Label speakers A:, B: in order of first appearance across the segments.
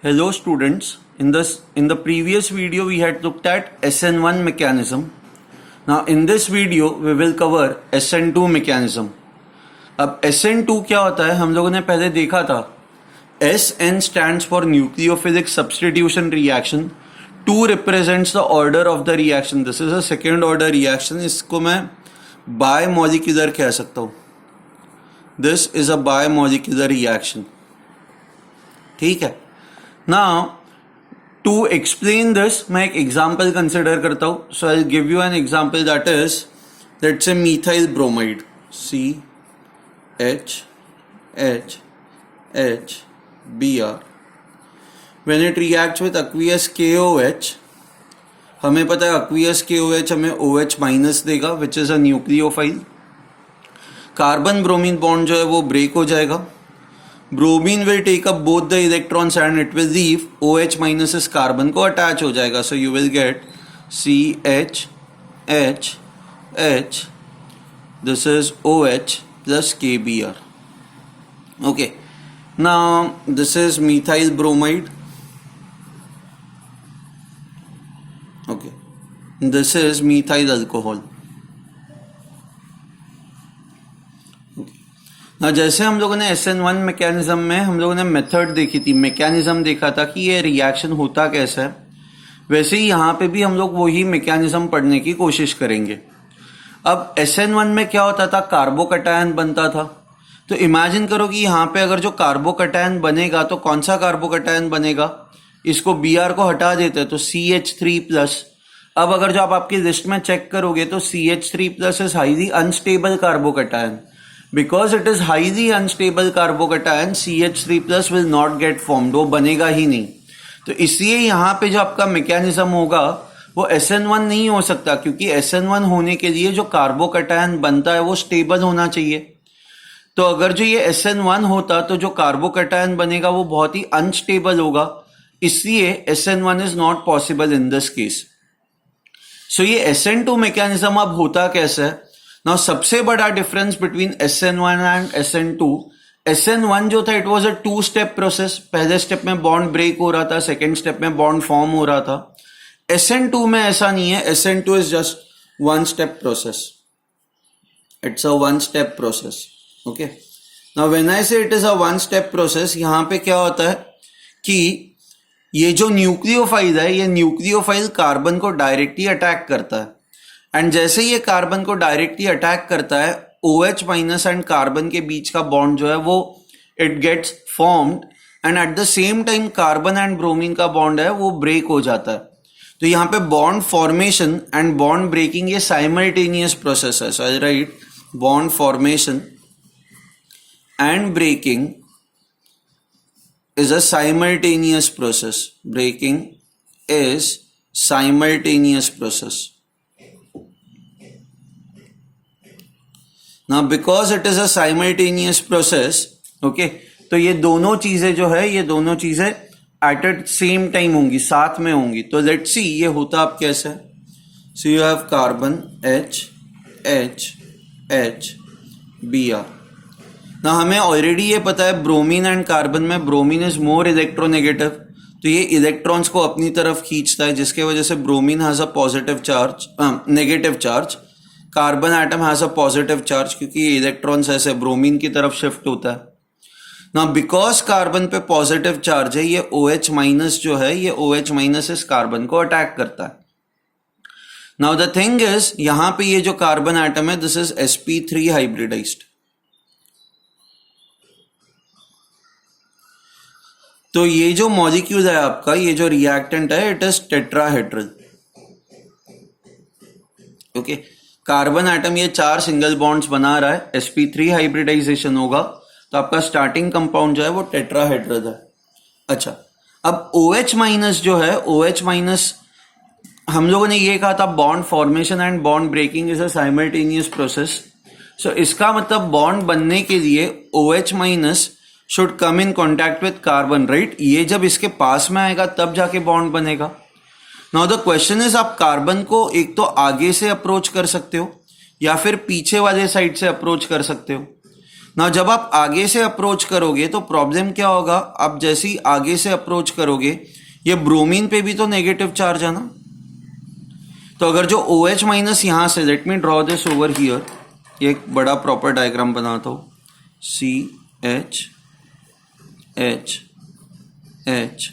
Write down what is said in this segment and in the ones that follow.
A: Hello students, in the previous video we had looked at SN1 mechanism. Now in this video we will cover SN2 mechanism. अब SN2 क्या होता है हम लोगों ने पहले देखा था. SN stands for nucleophilic substitution reaction. 2 represents the order of the reaction. This is a second order reaction. इसको मैं bimolecular कह सकता हूँ. This is a bimolecular reaction. ठीक है. Now, to explain this, मैं एक example consider करता हूँ. So I'll give you an example that is, let's say methyl bromide, CH, H, H, Br. When it reacts with aqueous KOH, हमें पता है aqueous KOH हमें OH minus देगा, which is a nucleophile. Carbon bromine bond जो है वो break हो जाएगा. Bromine will take up both the electrons and it will leave OH minus इस कार्बन को अटैच हो जाएगा. So you will get CH H H. This is OH plus KBr. Okay, now this is methyl bromide. Okay, this is methyl alcohol. ना जैसे हम लोगों ने SN1 mechanism में हम लोगों ने मेथड देखी थी, मैकेनिज्म देखा था कि ये रिएक्शन होता कैसा है, वैसे ही यहाँ पे भी हम लोग वही मैकेनिज्म पढ़ने की कोशिश करेंगे. अब SN1 में क्या होता था, कार्बोकटायन बनता था. तो इमेजिन करो कि यहाँ पे अगर जो कार्बोकटायन बनेगा तो कौन सा कार्बोकटायन बनेगा, इसको Br को हटा देते तो CH3+. अब अगर जो आप आपकी लिस्ट में चेक करोगे तो CH3+ is highly unstable carbocation. Because it is highly unstable carbocation, CH3+ will not get formed. वो बनेगा ही नहीं. तो इसलिए यहाँ पे जो आपका मैकेनिज्म होगा वो SN1 नहीं हो सकता, क्योंकि SN1 होने के लिए जो कार्बोकटायन बनता है वो स्टेबल होना चाहिए. तो अगर जो ये SN1 होता तो जो कार्बोकटायन बनेगा वो बहुत ही अनस्टेबल होगा. इसलिए SN1 is not possible in this case. So ये SN2 मैकेनिज्म अब होता कैसे है. नाउ सबसे बड़ा difference between SN1 and SN2, SN1 जो था it was a 2 step process. पहले स्टेप में बॉन्ड ब्रेक हो रहा था, सेकेंड स्टेप में बॉन्ड फॉर्म हो रहा था. SN2 में ऐसा नहीं है. SN2 is just 1 step process. It's a 1 step process. Okay, now when I say it is a 1 step process, यहां पे क्या होता है कि ये जो न्यूक्लियोफाइल है, ये न्यूक्लियोफाइल कार्बन को डायरेक्टली अटैक करता है. एंड जैसे ये कार्बन को डायरेक्टली अटैक करता है, OH माइनस एंड कार्बन के बीच का बॉन्ड जो है वो it gets formed, and at the same time carbon and bromine का बॉन्ड है वो ब्रेक हो जाता है. तो यहाँ पे bond formation and bond breaking ये साइमल्टेनियस प्रोसेस है. So I write bond formation and breaking is a simultaneous process. Breaking is simultaneous process. Now because it is a simultaneous process, okay, तो ये दोनों चीजें जो है ये दोनों चीजें at the same time होंगी, साथ में होंगी. तो let's see ये होता अब कैसे. So you have carbon H H H Br. ना हमें ऑलरेडी ये पता है ब्रोमीन एंड कार्बन में ब्रोमीन इज मोर इलेक्ट्रोनेगेटिव. तो ये इलेक्ट्रॉन्स को अपनी तरफ खींचता है, जिसके वजह से bromine has a positive charge, negative charge. Carbon atom has a positive charge क्योंकि ये इलेक्ट्रॉन्स ऐसे ब्रोमीन की तरफ शिफ्ट होता है. ना बिकॉज कार्बन पे पॉजिटिव चार्ज है, ये OH माइनस जो है ये OH माइनस इस कार्बन को अटैक करता है. नाउ द थिंग इज यहां पे ये जो कार्बन एटम है दिस इज sp3 हाइब्रिडाइज्ड. तो ये जो मॉलिक्यूल है आपका, ये जो रिएक्टेंट है it is tetrahedral. Okay, carbon atom ये 4 सिंगल बॉन्ड्स बना रहा है, sp3 हाइब्रिडाइजेशन होगा तो आपका स्टार्टिंग कंपाउंड जो है वो टेट्राहेड्रल है. अच्छा, अब OH माइनस जो है, OH माइनस हम लोगों ने ये कहा था bond formation and bond breaking is a simultaneous process. So इसका मतलब बॉन्ड बनने के लिए OH minus should come in contact with carbon, right. ये जब इसके पास में आएगा तब जाके बॉन्ड बनेगा. नाउ द क्वेश्चन इज आप कार्बन को एक तो आगे से अप्रोच कर सकते हो या फिर पीछे वाले साइड से अप्रोच कर सकते हो. ना जब आप आगे से अप्रोच करोगे तो प्रॉब्लम क्या होगा, आप जैसे ही आगे से अप्रोच करोगे ये ब्रोमीन पे भी तो नेगेटिव चार्ज है ना, तो अगर जो OH माइनस यहां से, let me draw this over here, एक बड़ा प्रॉपर डायग्राम बनाता हूं, CH H H,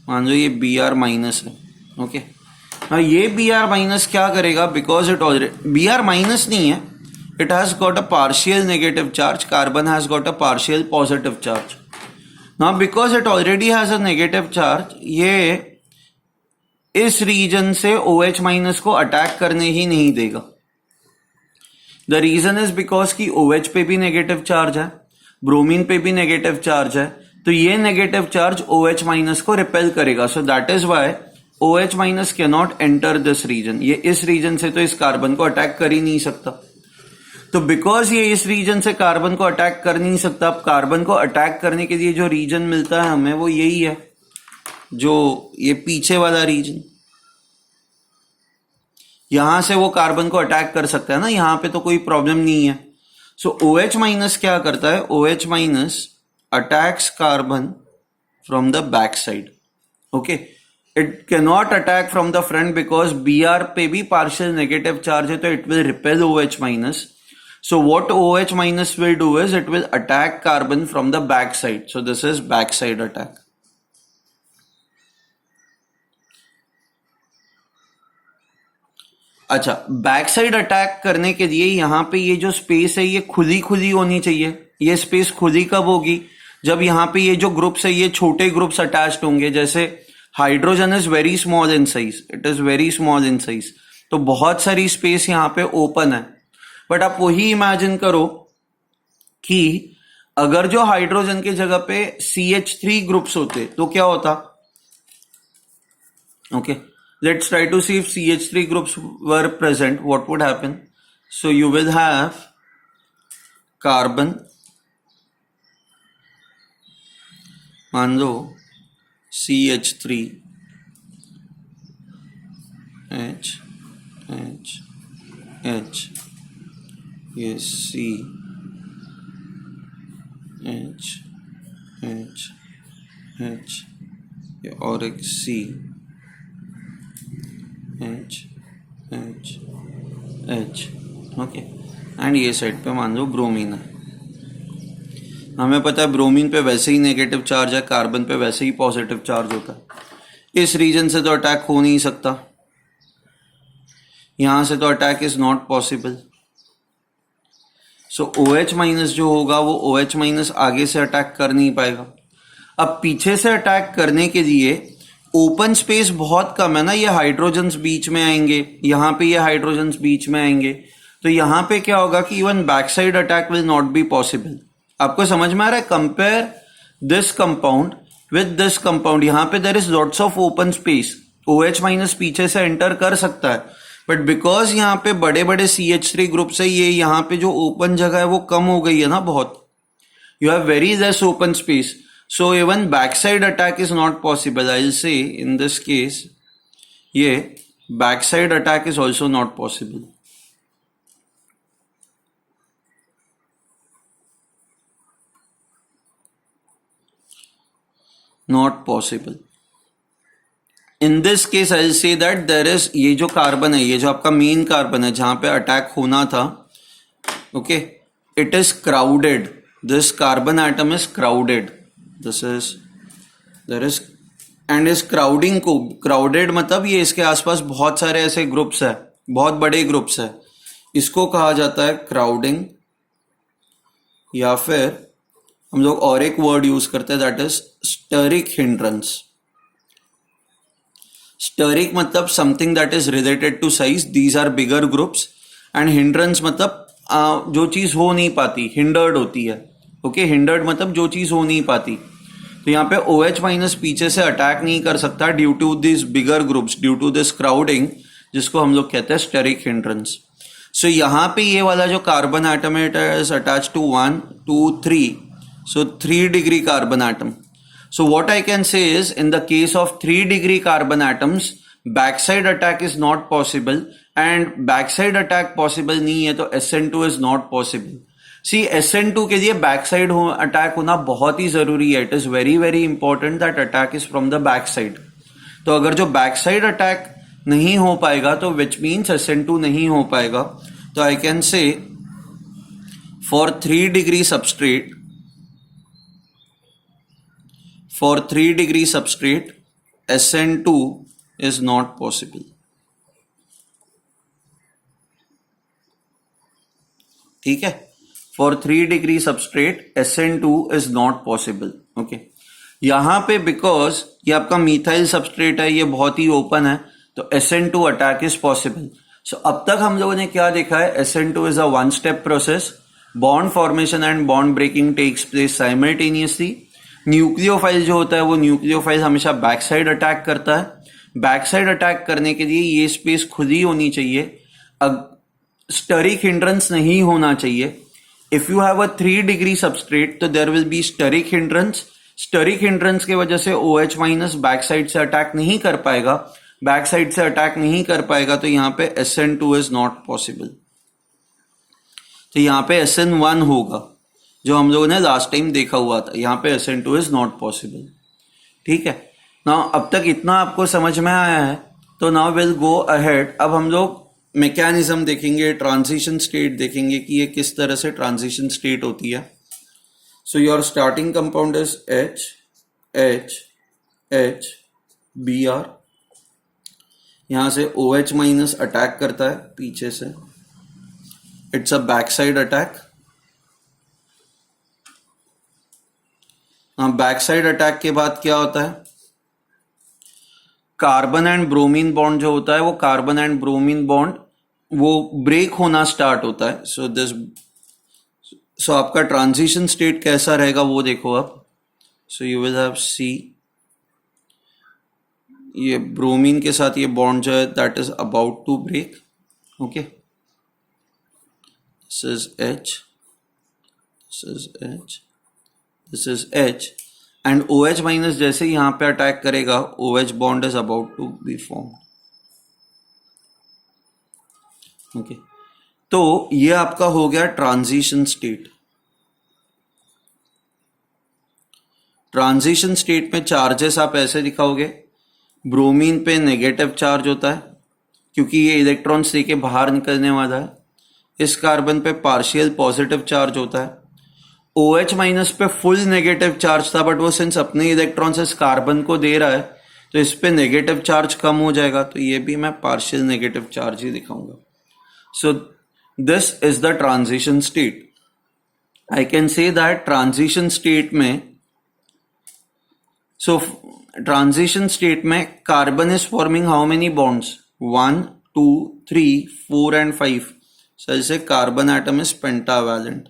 A: मान लो ये Br माइनस है, ओके। हाँ ये Br माइनस क्या करेगा, because it already Br minus नहीं है, it has got a partial negative charge, carbon has got a partial positive charge. Now because it already has a negative charge, ये इस reason से OH minus को attack करने ही नहीं देगा। The reason is because कि OH पे भी नेगेटिव चार्ज है, ब्रोमीन पे भी नेगेटिव चार्ज है, तो ये नेगेटिव चार्ज OH माइनस को रिपेल करेगा। So that is why OH minus can not enter this region, ये इस रीजन से तो इस कार्बन को अटैक कर ही नहीं सकता। तो बिकॉज ये इस रीजन से कार्बन को अटैक कर नहीं सकता, अब कार्बन को अटैक करने के लिए जो रीजन मिलता है हमें वो यही है, जो ये पीछे वाला रीजन, यहां से वो कार्बन को अटैक कर सकता है ना, यहां पे तो कोई प्रॉब्लम नहीं है। सो OH माइनस क्या करता है, OH minus attacks carbon from the back side, okay. It can not attack from the front because Br पे भी पार्शियल नेगेटिव चार्ज है, तो it will repel OH minus. So what OH minus will do is it will attack carbon from the back side. So this is backside attack. अच्छा, back side attack करने के लिए यहां पे ये जो स्पेस है ये खुली खुली होनी चाहिए। ये स्पेस खुली कब होगी, जब यहां पे ये जो ग्रुप्स है ये छोटे ग्रुप्स अटैच्ड होंगे। जैसे hydrogen is very small in size, it is very small in size, तो बहुत सारी स्पेस यहां पे ओपन है। बट आप वही इमेजिन करो कि अगर जो हाइड्रोजन की जगह पे CH3 ग्रुप्स होते तो क्या होता, okay. Let's try to see if CH3 groups were present, what would happen. So you will have carbon, मान लो CH3 H H H, ये C H H H, ये और एक C H H H, okay. And ये side पे मान लो bromine है। हमें पता है ब्रोमीन पे वैसे ही नेगेटिव चार्ज है, कार्बन पे वैसे ही पॉजिटिव चार्ज होता है। इस रीजन से तो अटैक हो नहीं सकता, यहां से तो attack is not possible. So OH minus जो होगा वो OH माइनस आगे से अटैक कर नहीं पाएगा। अब पीछे से अटैक करने के लिए ओपन स्पेस बहुत कम है ना, ये हाइड्रोजन्स बीच में आएंगे, यहां पे ये हाइड्रोजन्स बीच में आएंगे, तो यहां पे क्या होगा कि even back side attack will not be possible. आपको समझ में आ रहा है, compare this compound with this compound, यहां पे there is lots of open space, OH minus पीछे से एंटर कर सकता है, बट बिकॉज यहाँ पे बड़े बड़े CH3 ग्रुप्स है, ये यहाँ पे जो ओपन जगह है वो कम हो गई है ना बहुत, you have very less open space, so even back side attack is not possible. I will say in this case ये back side attack is also not possible. Not possible in this case. I say that there is, ये जो carbon है, ये जो आपका main carbon है जहां पे अटैक होना था, okay, it is crowded, this carbon atom is crowded, this is there is and इस क्राउडिंग को, क्राउडेड मतलब ये इसके आसपास बहुत सारे ऐसे ग्रुप्स है, बहुत बड़े ग्रुप्स है, इसको कहा जाता है क्राउडिंग, या फिर हम लोग और एक वर्ड यूज करते हैं that is steric hindrance. Steric मतलब something that is related to size, these are bigger groups, and hindrance मतलब जो चीज हो नहीं पाती, हिंडर्ड होती है, ओके। हिंडर्ड मतलब जो चीज हो नहीं पाती, तो यहाँ पे OH माइनस पीछे से अटैक नहीं कर सकता due to this bigger groups, due to this crowding, जिसको हम लोग कहते हैं स्टेरिक हिंड्रेंस। सो यहाँ पे ये वाला जो कार्बन एटम है it is attach to 1 2 3, so 3 degree carbon atom. So what I can say is, in the case of 3 degree carbon atoms, backside attack is not possible, and backside attack possible नहीं है तो SN2 is not possible. C SN2 के लिए back side attack होना बहुत ही जरूरी है. It is very very important that attack is from the back side. तो अगर जो बैक साइड अटैक नहीं हो पाएगा तो विच मीन्स SN2 नहीं हो पाएगा. तो I can say for 3 degree substrate, for 3 degree substrate SN2 is not possible. ठीक है, for 3 degree substrate SN2 is not possible. Okay, यहां पे बिकॉज ये आपका मिथाइल सबस्ट्रेट है, ये बहुत ही ओपन है, तो SN2 अटैक इज पॉसिबल. सो अब तक हम लोगों ने क्या देखा है, SN2 is a one step process. Bond formation and bond breaking takes place simultaneously. Nucleophile जो होता है वो न्यूक्लियोफाइल हमेशा बैक साइड अटैक करता है. बैक साइड अटैक करने के लिए ये स्पेस खुद ही होनी चाहिए, स्टरिक हिंड्रेंस नहीं होना चाहिए. If you have a 3 degree substrate तो there will be steric hindrance. Steric hindrance की वजह से OH माइनस बैक साइड से अटैक नहीं कर पाएगा. बैक साइड से अटैक नहीं कर पाएगा तो यहां पे SN2 इज नॉट पॉसिबल. तो यहां पे SN1 होगा जो हम लोगों ने लास्ट टाइम देखा हुआ था. यहां पे SN2 इज नॉट पॉसिबल. ठीक है, नाउ अब तक इतना आपको समझ में आया है. तो नाउ विल गो अहेड. अब हम लोग मैकेनिज्म देखेंगे, ट्रांजिशन स्टेट देखेंगे कि ये किस तरह से ट्रांजिशन स्टेट होती है. So your starting compound is H Br. यहां से OH माइनस अटैक करता है पीछे से. It's a back side attack. Back side attack के बाद क्या होता है, कार्बन एंड ब्रोमीन बॉन्ड जो होता है वो कार्बन एंड ब्रोमीन बॉन्ड वो ब्रेक होना स्टार्ट होता है. सो आपका ट्रांजिशन स्टेट कैसा रहेगा वो देखो आप. So you will have see, ये ब्रोमीन के साथ ये बॉन्ड जो है that is about to break. Okay, this is H, this is H, this is H and OH minus जैसे ही यहां पे अटैक करेगा OH bond is about to be form. Okay, तो ये आपका हो गया ट्रांजिशन स्टेट. ट्रांजिशन स्टेट में चार्जेस आप ऐसे दिखाओगे. ब्रोमीन पे नेगेटिव चार्ज होता है क्योंकि ये इलेक्ट्रॉन्स लेके बाहर निकलने वाला है. इस कार्बन पे पार्शियल पॉजिटिव चार्ज होता है. OH माइनस पे फुल नेगेटिव चार्ज था, बट वो सिंस अपने इलेक्ट्रॉन्स इस कार्बन को दे रहा है तो इस पे नेगेटिव चार्ज कम हो जाएगा, तो ये भी मैं पार्शियल नेगेटिव चार्ज ही दिखाऊंगा. So this is the transition state. I can say that transition state में, सो ट्रांजिशन स्टेट में carbon is forming how many bonds, 1 2 3 4 and 5. सो ऐसे carbon atom is pentavalent.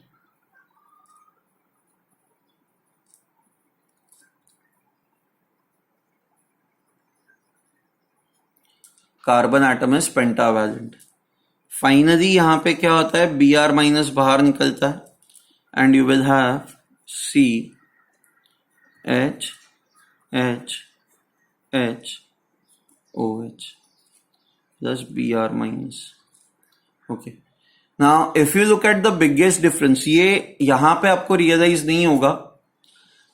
A: Carbon atom is pentavalent. Finally यहां पे क्या होता है, Br minus बाहर निकलता है and you will have C H OH plus Br minus. Okay, now if you look at the biggest difference, ये यहां पे आपको रियलाइज नहीं होगा,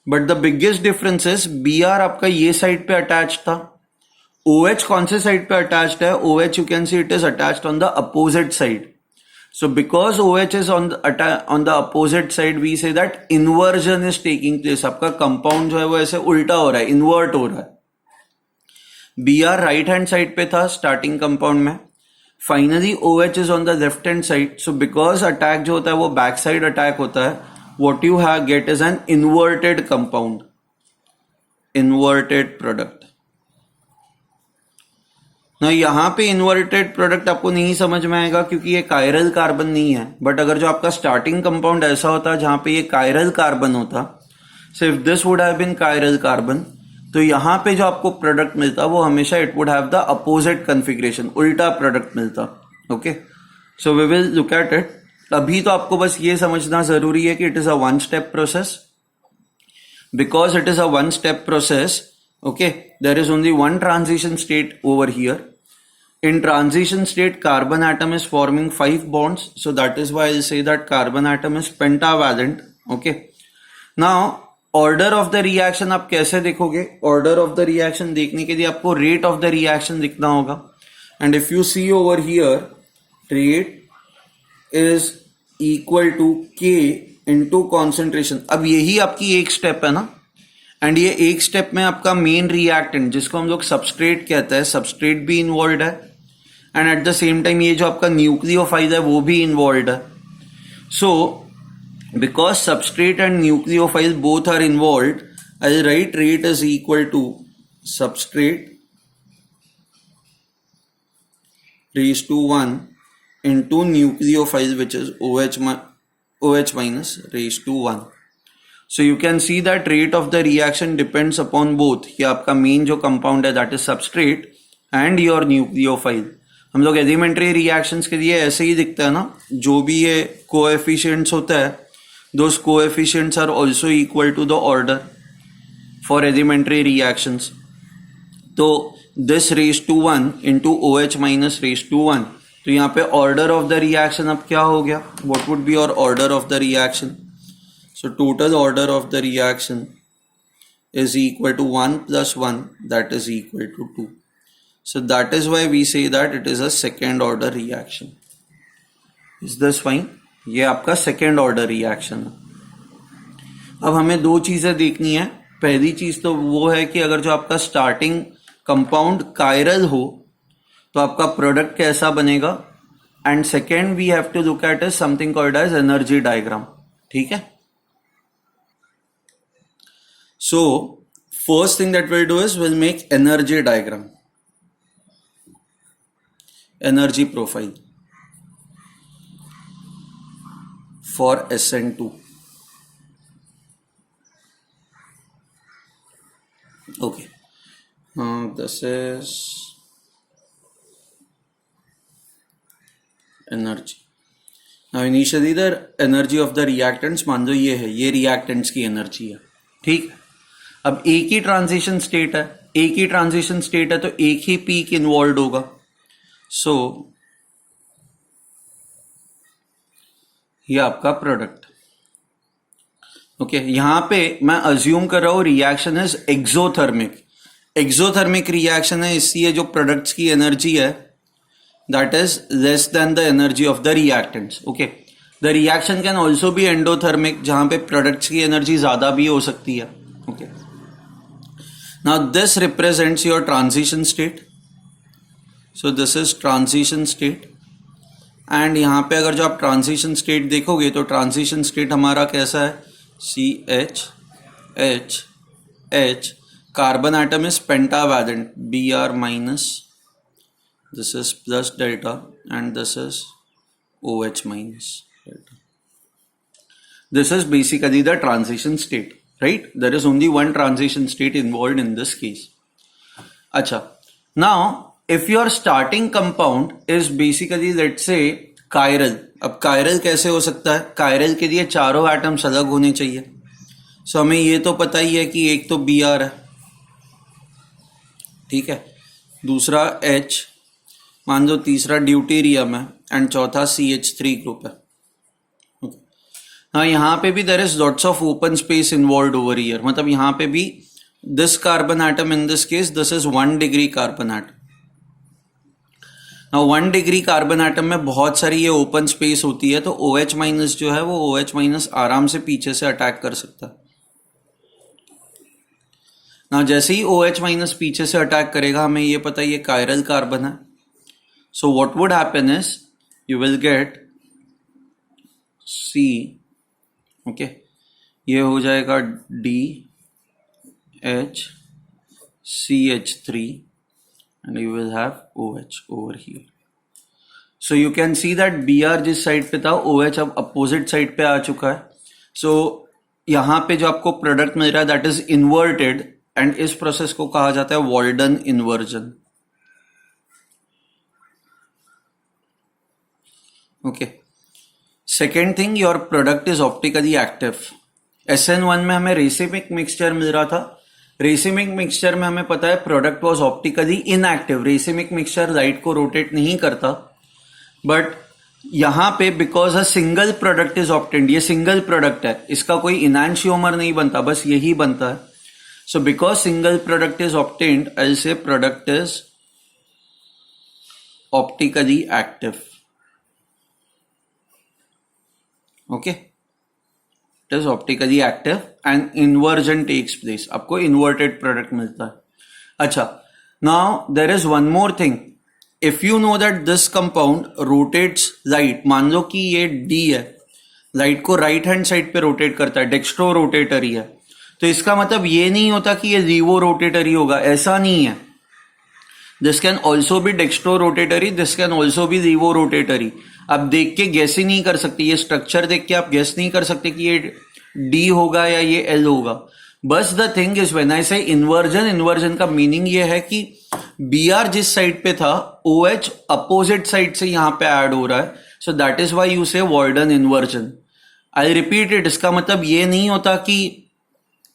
A: but the biggest difference is Br आपका ये साइड पे अटैच था. OH कौन से साइड पे अटैच्ड है, OH you can see it is attached on the opposite side. So because OH is on the opposite side, we say that inversion is taking place. आपका compound जो है वो ऐसे उल्टा हो रहा है, इन्वर्ट हो रहा है. Br राइट हैंड साइड पे था स्टार्टिंग कंपाउंड में, finally OH is on the left hand side. So because attack जो होता है वो बैक साइड अटैक होता है, what you have get is an inverted compound, inverted product. ना यहां पे इन्वर्टेड प्रोडक्ट आपको नहीं समझ में आएगा क्योंकि ये कायरल कार्बन नहीं है, बट अगर जो आपका स्टार्टिंग कंपाउंड ऐसा होता जहां पे ये कायरल कार्बन होता, so if this would have been chiral carbon, तो यहां पे जो आपको प्रोडक्ट मिलता वो हमेशा it would have the opposite configuration, उल्टा प्रोडक्ट मिलता. Okay, so we will look at it. अभी तो आपको बस ये समझना जरूरी है कि it is a one step process. Because it is a one step process, okay, there is only one transition state over here. In transition state, carbon atom is forming 5 bonds. So that is why I'll say that carbon atom is pentavalent. Okay. Now, order of the reaction आप कैसे देखोगे? Order of the reaction देखने के लिए आपको rate of the reaction लिखना होगा. And if you see over here, rate is equal to K into concentration. अब यही आपकी एक स्टेप है ना, एंड ये एक स्टेप में आपका मेन रिएक्टेंट जिसको हम लोग सबस्ट्रेट कहते हैं, सबस्ट्रेट भी इन्वॉल्व है, and at the same time ये जो आपका न्यूक्लियोफाइल है वो भी इन्वॉल्व है. So because substrate and nucleophile both are involve, I write rate is equal to substrate raised to 1 into nucleophile which is OH minus raised to 1. So you can see that rate of the reaction depends upon both. ये आपका main जो compound है that is substrate and your nucleophile. हम लोग elementary reactions के लिए ऐसे ही दिखता है ना, जो भी ये कोएफिशिएंट्स होता है those coefficients are also equal to the order for elementary reactions. तो this raised to 1 into OH minus raised to 1. तो यहाँ पे order of the reaction अब क्या हो गया? What would be your order of the reaction? So total order of the reaction is equal to 1 plus 1, that is equal to 2. So that is why we say that it is a second order reaction. Is this fine? ये आपका second order reaction है. अब हमें दो चीजें देखनी है. पहली चीज तो वो है कि अगर जो आपका स्टार्टिंग कंपाउंड कायरल हो तो आपका प्रोडक्ट कैसा बनेगा, and second we have to look at is something called as energy diagram. ठीक है. So first thing that will do is will make energy diagram, energy profile for SN2. Okay. This is energy. Now initially the energy of the reactants मान लो ये है, ये reactants की energy है. ठीक. अब एक ही ट्रांजिशन स्टेट है, एक ही ट्रांजिशन स्टेट है तो एक ही पीक इन्वॉल्व होगा. सो ये आपका प्रोडक्ट. ओके. यहां पे मैं अज्यूम कर रहा हूं reaction is exothermic. Exothermic reaction है, इसलिए जो प्रोडक्ट्स की एनर्जी है that is less than the energy of the reactants. Okay. The reaction can also B endothermic, जहां पे प्रोडक्ट्स की एनर्जी ज्यादा भी हो सकती है. Okay. Now this represents your transition state. So this is transition state, and यहां पे अगर जो आप ट्रांजिशन स्टेट देखोगे तो ट्रांजिशन स्टेट हमारा कैसा है? CH H H. Carbon atom is pentavalent, Br minus, this is plus delta, and this is OH minus delta. This is basically the transition state, right? There is only one transition state involved in this case. Acha. Now, if your starting compound is basically, let's say, chiral. अब chiral कैसे हो सकता है? chiral के लिए चारों atoms अलग होने चाहिए. सो हमें ये तो पता ही है कि एक तो Br है, ठीक है, दूसरा H, मान लो तीसरा ड्यूटेरियम है, एंड चौथा CH3 ग्रुप है. हाँ, यहाँ पे भी there is lots of open space involve over here. मतलब यहाँ पे भी this carbon atom in this case this is 1 degree carbon atom. Now 1 degree carbon atom में बहुत सारी ये ओपन स्पेस होती है, तो OH माइनस जो है वो OH माइनस आराम से पीछे से अटैक कर सकता है. ना जैसे ही OH माइनस पीछे से अटैक करेगा, हमें ये पता है ये कायरल कार्बन है. So what would happen is you will gate C. Okay. ये हो जाएगा DHCH3 and you will have OH over here. So you can see that Br जिस साइड पे था, OH अब अपोजिट साइड पे आ चुका है. So यहाँ पे जो आपको प्रोडक्ट मिल रहा है दैट इज इन्वर्टेड, एंड इस प्रोसेस को कहा जाता है Walden inversion. Okay. Second thing, your product is optically active. SN1 में हमें रेसिमिक मिक्सचर मिल रहा था, रेसिमिक मिक्सचर में हमें पता है product was optically inactive, racemic mixture light को रोटेट नहीं करता, बट यहां पे because a single product is obtained, ये सिंगल प्रोडक्ट है, इसका कोई इनैंशियोमर नहीं बनता, बस यही बनता है. So because single product is obtained, I say product is optically active. Okay, it is optically active and inversion takes place, आपको इन्वर्टेड प्रोडक्ट मिलता है. अच्छा, now there is one more thing. If you know that this compound rotates light, मान लो कि ये D है, light को राइट हैंड साइड पे रोटेट करता है, डेक्स्ट्रो रोटेटरी है, तो इसका मतलब ये नहीं होता कि ये लीवो रोटेटरी होगा, ऐसा नहीं है. This can also be dextro rotatory, this can also be levo rotatory. आप देख के गेस ही नहीं कर सकते, ये स्ट्रक्चर देख के आप गेस नहीं कर सकते कि ये डी होगा या ये एल होगा. बस the thing is when I से इन्वर्जन, इन्वर्जन का मीनिंग ये है कि बी आर जिस साइड पे था, ओ एच अपोजिट साइड से यहां पे ऐड हो रहा है. So that is why you say Walden inversion. I repeat it, इसका मतलब ये नहीं होता कि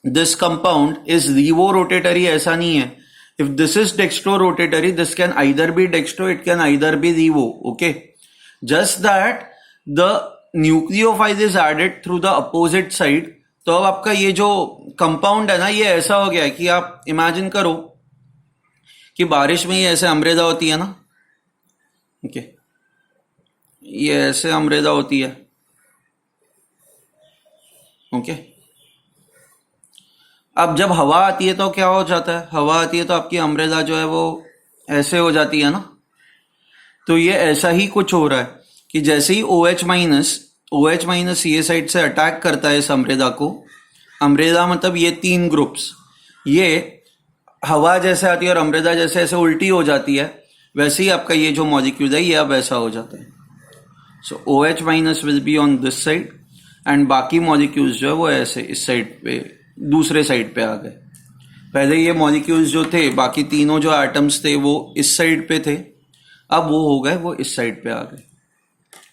A: this compound is levo rotatory, ऐसा नहीं है. If this is dextro rotatory, this can either be dextro, it can either be levo. Okay, just that the nucleophile is added through the opposite side. तो अब आपका ये जो compound है ना, ये ऐसा हो गया है कि आप इमेजिन करो कि बारिश में ये ऐसे अम्ब्रेला होती है ना. ओके, ये ऐसे अम्ब्रेला होती है. ओके, अब जब हवा आती है तो क्या हो जाता है, हवा आती है तो आपकी अम्ब्रेला जो है वो ऐसे हो जाती है ना. तो ये ऐसा ही कुछ हो रहा है कि जैसे ही OH माइनस ये साइड से अटैक करता है इस अम्ब्रेला को, अम्ब्रेला मतलब ये तीन ग्रुप्स, ये हवा जैसे आती है और अम्ब्रेला जैसे ऐसे उल्टी हो जाती है, वैसे ही आपका ये जो मॉलिक्यूल है ये अब ऐसा हो जाता है. सो OH minus will be on this side and बाकी मॉलिक्यूल्स जो है वो ऐसे इस साइड पे, दूसरे साइड पे आ गए. पहले ये मॉलिक्यूल्स जो थे, बाकी तीनों जो एटम्स थे वो इस साइड पे थे, अब वो हो गए वो इस साइड पे आ गए.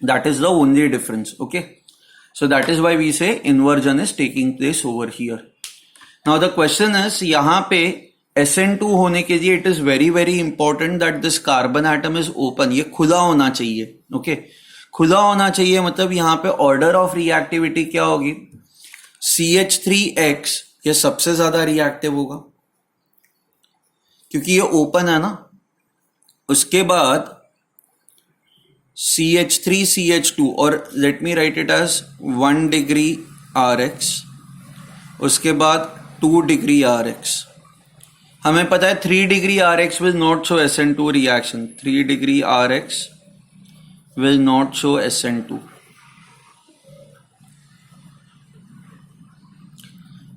A: That is the only difference. Okay, so that is why we say inversion is taking place over here. Now the question is, यहां पे SN2 होने के लिए it is very very important that this carbon atom is open. ये खुला होना चाहिए. Okay, खुला होना चाहिए मतलब यहां पे ऑर्डर ऑफ रिएक्टिविटी क्या होगी, CH3X ये सबसे ज्यादा रिएक्टिव होगा क्योंकि ये ओपन है ना. उसके बाद CH3CH2, और let me write it as 1 degree RX, उसके बाद 2 डिग्री RX. हमें पता है 3 degree RX will not show SN2 reaction, 3 degree RX will not show SN2.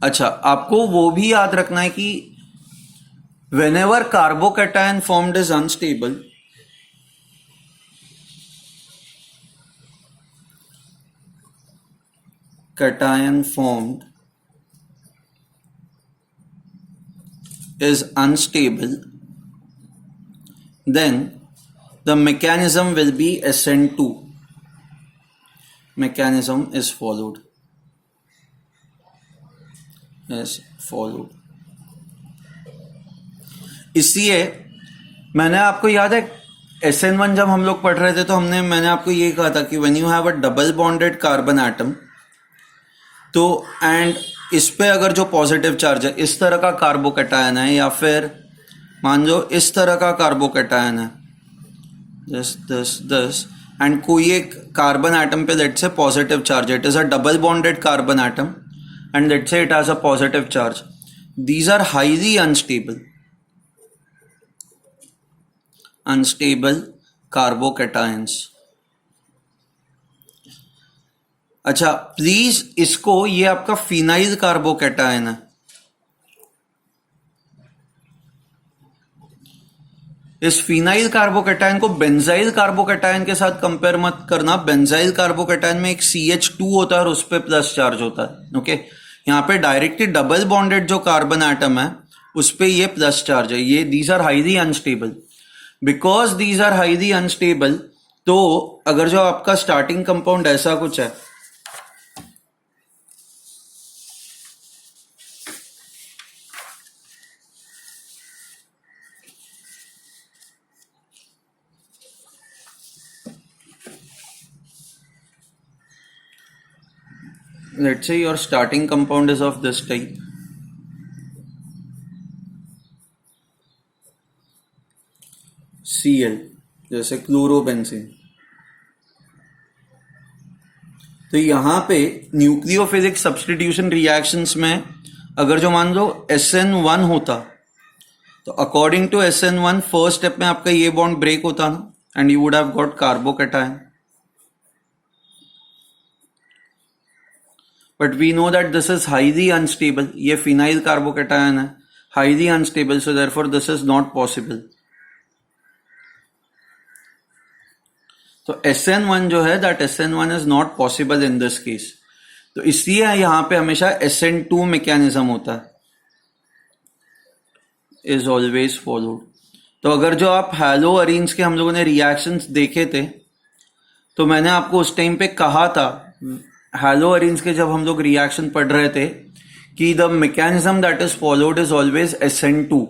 A: अच्छा, आपको वो भी याद रखना है कि whenever carbocation formed is unstable, cation formed is unstable, then the mechanism will be SN2. Mechanism is followed. इसलिए मैंने आपको याद है SN1 जब हम लोग पढ़ रहे थे तो मैंने आपको ये कहा था कि when you have a double bonded carbon atom, तो एंड इस पे अगर जो पॉजिटिव चार्ज है, इस तरह का कार्बोकैटायन है या फिर मान लो इस तरह का कार्बोकैटायन है, दिस एंड कोई एक कार्बन एटम पे लेट्स से पॉजिटिव चार्ज है, it is a double bonded carbon atom and let's say it has a positive charge. These are highly unstable carbocations. अच्छा, प्लीज इसको, ये आपका फिनाइल कार्बोकैटायन है. इस फिनाइल कार्बोकैटायन को benzyl carbocation के साथ कंपेयर मत करना. बेंजाइल कार्बोकैटायन में एक CH2 होता है और उस पर प्लस चार्ज होता है. ओके, यहाँ पे डायरेक्टली डबल बॉन्डेड जो कार्बन एटम है उस पे ये प्लस चार्ज है. ये these are highly unstable. Because these are highly unstable, तो अगर जो आपका स्टार्टिंग कंपाउंड ऐसा कुछ है, let's say your starting compound is of this type. Cl, जैसे क्लोरोबेंजीन। तो यहां पे न्यूक्लियोफिलिक सब्स्टिट्यूशन रिएक्शंस में अगर जो मान लो SN1 होता, तो according to SN1 first step में आपका ये बॉन्ड ब्रेक होता ना, and you would have got carbocation. But we know that this is highly unstable, ये फिनाइल कार्बोकैटायन है, highly unstable, so therefore this is not possible. तो SN1 जो है, that SN1 is not possible in this case. तो इसलिए यहां पे हमेशा SN2 मैकेनिज्म होता है, इज ऑलवेज फॉलोड। तो अगर जो आप हैलो अरीन्स के हम लोगों ने रिएक्शंस देखे थे, तो मैंने आपको उस टाइम पे कहा था, हैलो अरीन्स के जब हम लोग रिएक्शन पढ़ रहे थे, कि the mechanism that is followed is always SN2।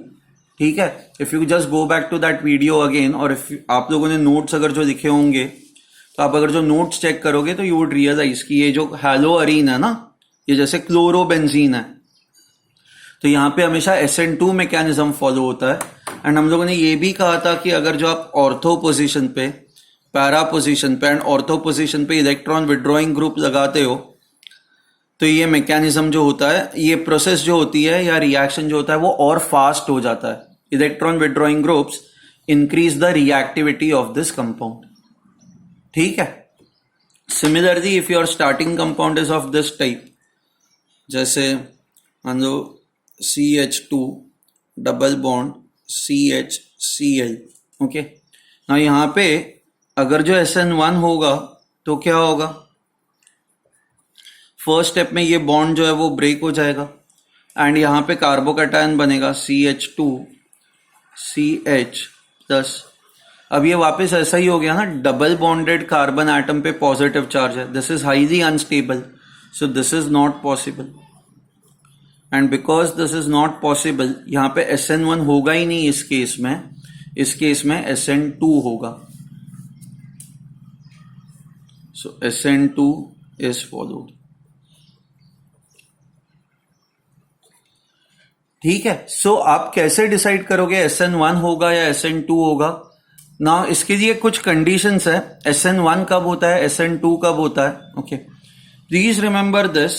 A: ठीक है, if you just go back to that video again, और इफ आप लोगों ने नोट्स अगर जो लिखे होंगे, तो आप अगर जो नोट्स चेक करोगे तो यू वुड रियलाइज कि ये जो हैलो अरीन है ना, ये जैसे क्लोरोबेंजीन है, तो यहाँ पे हमेशा SN2 मैकेनिज्म फॉलो होता है। एंड हम लोगों ने ये भी कहा था कि अगर जो आप ऑर्थो पोजीशन पे, पैरा पोजीशन पे एंड ऑर्थो पोजीशन पे इलेक्ट्रॉन विड्रॉइंग ग्रुप लगाते हो, तो ये मैकेनिज्म जो होता है, ये प्रोसेस जो होती है या रिएक्शन जो होता है, वो और फास्ट हो जाता है। Electron withdrawing groups increase the reactivity of this compound. ठीक है, similarly if your starting compound is of this type, जैसे मान लो CH2 double bond CHCl। Okay, ना यहां पे अगर जो SN1 होगा तो क्या होगा, फर्स्ट स्टेप में ये बॉन्ड जो है वो ब्रेक हो जाएगा, एंड यहां पे कार्बोकैटायन बनेगा CH2CH प्लस। अब ये वापस ऐसा ही हो गया ना, डबल बॉन्डेड कार्बन एटम पे पॉजिटिव चार्ज है, this is highly unstable, so this is not possible. And because this is not possible, यहां पे SN1 होगा ही नहीं इस केस में, इस केस में SN2 होगा। सो SN2 इज फॉलोड। ठीक है, सो आप कैसे डिसाइड करोगे SN1 होगा या SN2 होगा ना? इसके लिए कुछ कंडीशंस है। SN1 कब होता है, SN2 कब होता है? Okay, please remember this.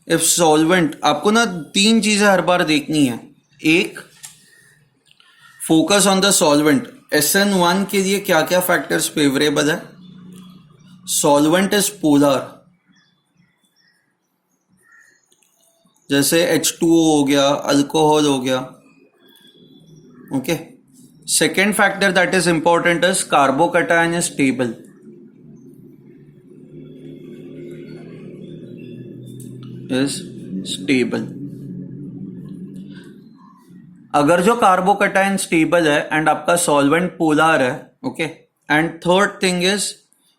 A: If solvent, आपको ना 3 चीजें हर बार देखनी है। एक, focus on the solvent. SN1 के लिए क्या क्या फैक्टर्स फेवरेबल है? सॉल्वेंट इज पोलर, जैसे H2O हो गया, अल्कोहल हो गया। Okay, second factor that is important is carbocation is stable. Is stable. अगर जो कार्बोकैटायन स्टेबल है एंड आपका सॉल्वेंट पोलर है, okay, and third thing is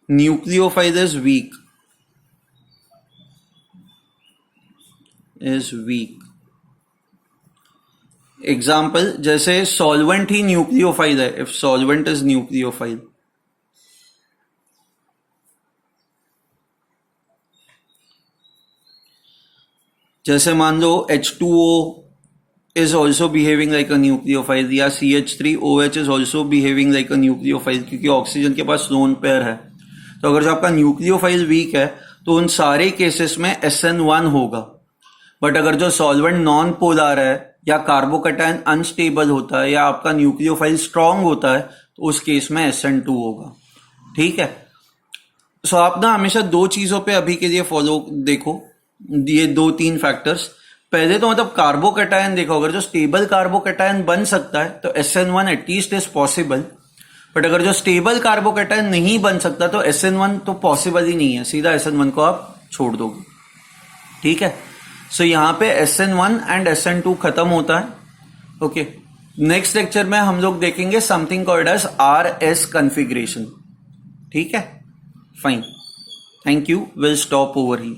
A: nucleophile is weak, is weak. Example, जैसे सॉल्वेंट ही न्यूक्लियोफाइल है, if solvent is nucleophile, जैसे मान लो H2O is also behaving like a nucleophile, या CH3OH is also behaving like a nucleophile, क्योंकि oxygen के पास lone pair है। तो अगर जो आपका न्यूक्लियोफाइल वीक है तो उन सारे केसेस में SN1 होगा। बट अगर जो सॉल्वेंट नॉन पोलर है या कार्बोकैटायन अनस्टेबल होता है या आपका न्यूक्लियोफाइल स्ट्रांग होता है, तो उस केस में SN2 होगा। ठीक है, सो आप ना हमेशा 2 चीजों पे अभी के लिए फॉलो देखो, ये 2-3 फैक्टर्स। पहले तो मतलब कार्बोकैटायन देखो, अगर जो स्टेबल कार्बोकैटायन बन सकता है तो SN1 at least is possible. But अगर जो स्टेबल कार्बोकैटायन नहीं बन सकता तो SN1 तो पॉसिबल ही नहीं है, सीधा SN1 को आप छोड़ दोगे। ठीक है, सो यहां पे SN1 एंड SN2 खत्म होता है। ओके, नेक्स्ट लेक्चर में हम लोग देखेंगे something called as RS configuration. ठीक है, fine, thank you, will stop over he.